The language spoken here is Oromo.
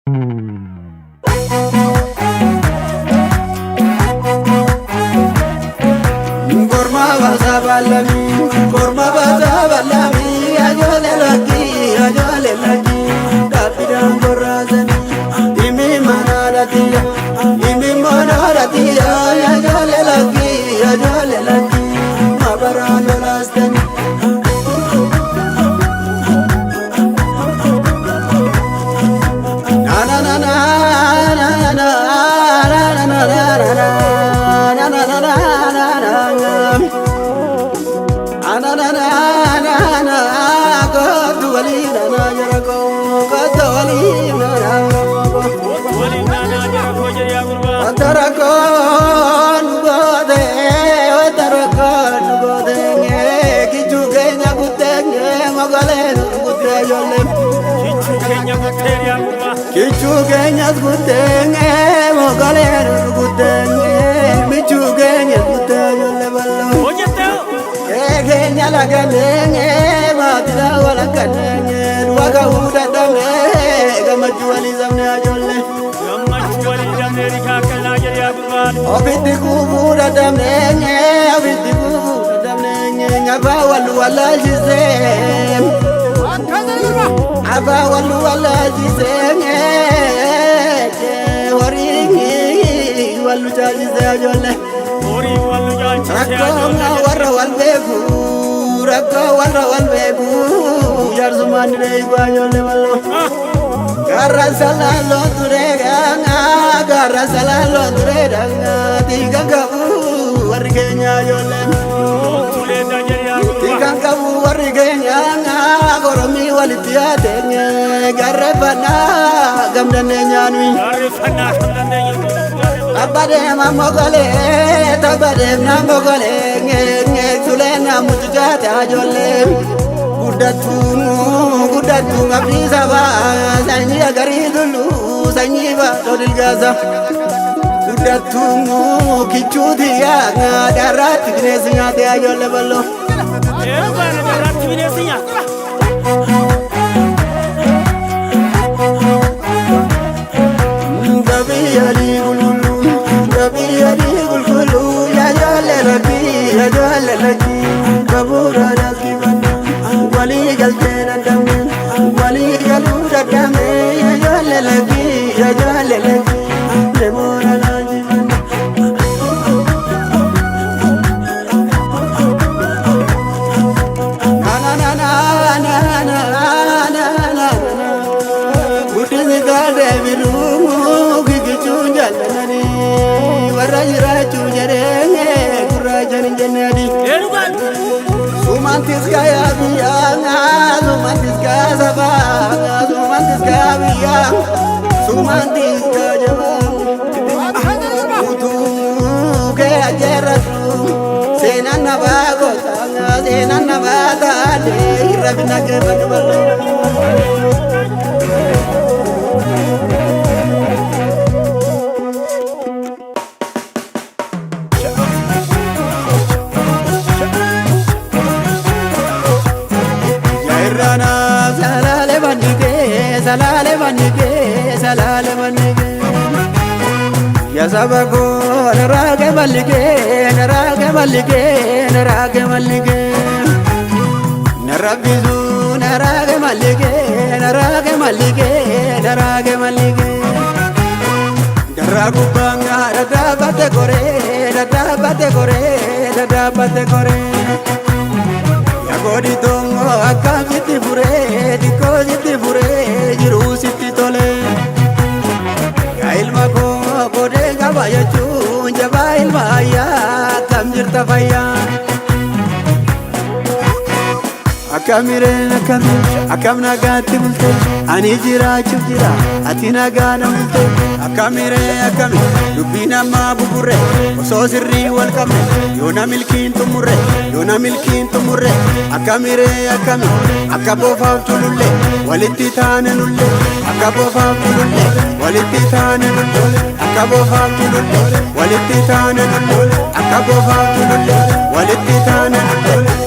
Korma basa balami, ajole lagi, dapidan korasani, imi manaratia, ajole lagi, mabarano lastani. Kichu kenyas gutenge, mogalen gutenge, michu kenyas gutenge leballo. Kenya la kanenge, matira wala kanenge, waga uda dame, gamajuali zamne ajolle. Obiti kubuda damne, ngaba walu wala jizem. Aba walu wala jizenge, waringi walu jajize ajolle. Rakko warra walbegu, jarzuman dey ajolle wallo. Garra salalo turega, tiga kabu wargenya ajolle. Tiga kabu wargenya, koromi walitiatenge, garra bana gamdane nyanwi. Tabadem namogole, tulena mutujata ajolle. Gudatu ngabisa ba, sanyi agari dulu, sanyi ba todil gaza. Gudatu kichuti ya, darati binesinya te ajolle ballo. Darati binesinya. Lagi kabura lagi bana wali galtena dame wali galuda dame ya jale lagi demora lagi bana na gudde gade biru gigichu jalani warajira chujerenge kurajani jenadi. Sumantis kaya biyang, sumantis kaya sabang, sumantis kaya biyang, sumantis kaya bang. Utu kaya jeratu, senan nabagot, senan nabatade, irabina ke badbalo. Salale manige ya sabago narage malige narabizu narage malige daragu banga dadabate kore ya godi dongo akaviti fure dikoziti fure jiru siti tole. Ilma ko kode gabaya chun jaba ilma ya kamjir tafaya akamna gati multe ani jira chujira atina gana multe akamire lubina ma bubure oso sirri wal kamne yona milkin tumure akamire akabo fautululle walitti tanenulle akabo fautululle walitti tanenulle akabo fautululle walitti tanenulle akabo fautululle walitti tanenulle